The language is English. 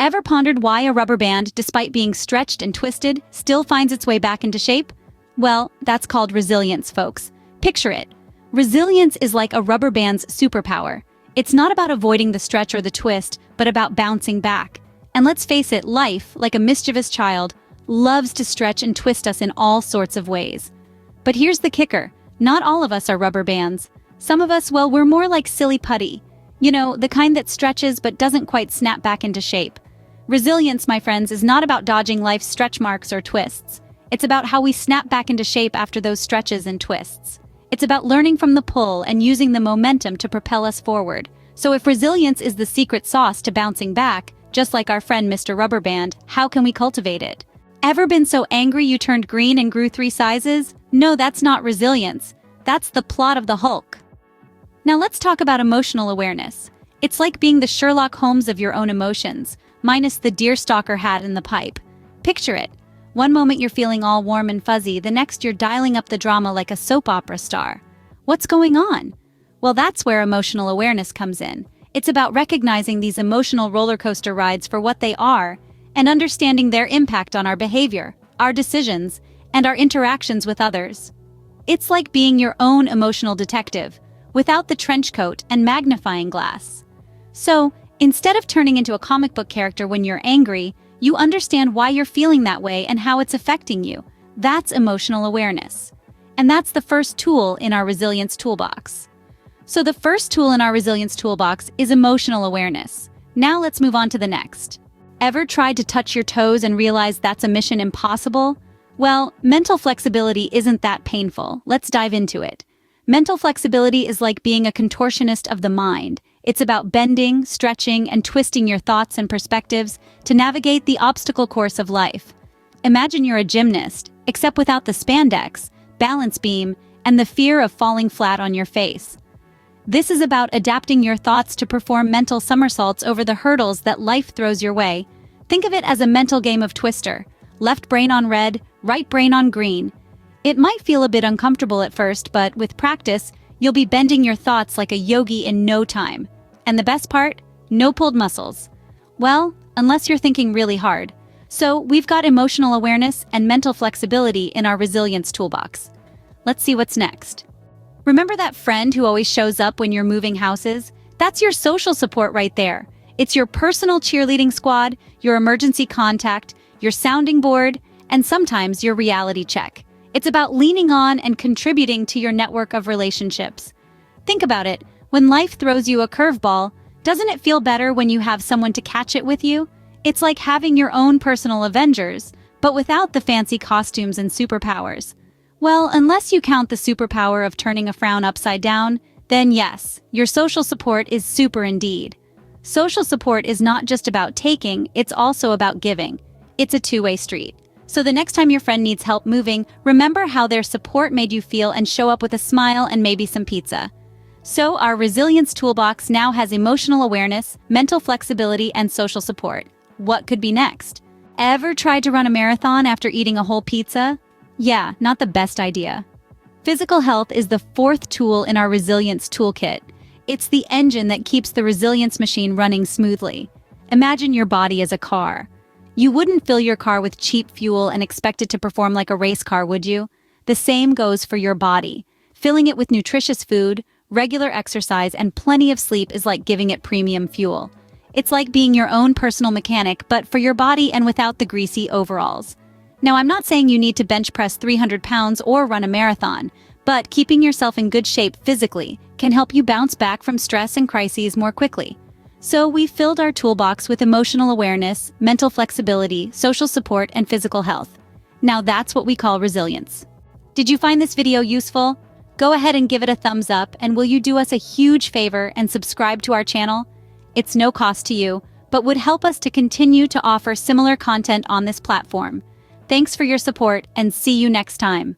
Ever pondered why a rubber band, despite being stretched and twisted, still finds its way back into shape? Well, that's called resilience, folks. Picture it. Resilience is like a rubber band's superpower. It's not about avoiding the stretch or the twist, but about bouncing back. And let's face it, life, like a mischievous child, loves to stretch and twist us in all sorts of ways. But here's the kicker. Not all of us are rubber bands. Some of us, well, we're more like silly putty. You know, the kind that stretches but doesn't quite snap back into shape. Resilience, my friends, is not about dodging life's stretch marks or twists. It's about how we snap back into shape after those stretches and twists. It's about learning from the pull and using the momentum to propel us forward. So if resilience is the secret sauce to bouncing back, just like our friend Mr. Rubber Band, how can we cultivate it? Ever been so angry you turned green and grew 3 sizes? No, that's not resilience. That's the plot of the Hulk. Now let's talk about emotional awareness. It's like being the Sherlock Holmes of your own emotions, minus the deerstalker hat and the pipe. Picture it. One moment you're feeling all warm and fuzzy, the next you're dialing up the drama like a soap opera star. What's going on? Well, that's where emotional awareness comes in. It's about recognizing these emotional roller coaster rides for what they are and understanding their impact on our behavior, our decisions, and our interactions with others. It's like being your own emotional detective, without the trench coat and magnifying glass. So, instead of turning into a comic book character when you're angry, you understand why you're feeling that way and how it's affecting you. That's emotional awareness. And that's the first tool in our resilience toolbox. So the first tool in our resilience toolbox is emotional awareness. Now let's move on to the next. Ever tried to touch your toes and realize that's a mission impossible? Well, mental flexibility isn't that painful. Let's dive into it. Mental flexibility is like being a contortionist of the mind. It's about bending, stretching, and twisting your thoughts and perspectives to navigate the obstacle course of life. Imagine you're a gymnast, except without the spandex, balance beam, and the fear of falling flat on your face. This is about adapting your thoughts to perform mental somersaults over the hurdles that life throws your way. Think of it as a mental game of Twister. Left brain on red, right brain on green. It might feel a bit uncomfortable at first, but with practice, you'll be bending your thoughts like a yogi in no time. And the best part? No pulled muscles. Well, unless you're thinking really hard. So we've got emotional awareness and mental flexibility in our resilience toolbox. Let's see what's next. Remember that friend who always shows up when you're moving houses? That's your social support right there. It's your personal cheerleading squad, your emergency contact, your sounding board, and sometimes your reality check. It's about leaning on and contributing to your network of relationships. Think about it. When life throws you a curveball, doesn't it feel better when you have someone to catch it with you? It's like having your own personal Avengers, but without the fancy costumes and superpowers. Well, unless you count the superpower of turning a frown upside down, then yes, your social support is super indeed. Social support is not just about taking, it's also about giving. It's a two-way street. So the next time your friend needs help moving, remember how their support made you feel and show up with a smile and maybe some pizza. So our resilience toolbox now has emotional awareness, mental flexibility, and social support. What could be next? Ever tried to run a marathon after eating a whole pizza? Yeah, not the best idea. Physical health is the fourth tool in our resilience toolkit. It's the engine that keeps the resilience machine running smoothly. Imagine your body as a car. You wouldn't fill your car with cheap fuel and expect it to perform like a race car, would you? The same goes for your body. Filling it with nutritious food, regular exercise, and plenty of sleep is like giving it premium fuel. It's like being your own personal mechanic, but for your body and without the greasy overalls. Now, I'm not saying you need to bench press 300 pounds or run a marathon, but keeping yourself in good shape physically can help you bounce back from stress and crises more quickly. So we filled our toolbox with emotional awareness, mental flexibility, social support, and physical health. Now that's what we call resilience. Did you find this video useful? Go ahead and give it a thumbs up, and will you do us a huge favor and subscribe to our channel? It's no cost to you, but would help us to continue to offer similar content on this platform. Thanks for your support, and see you next time.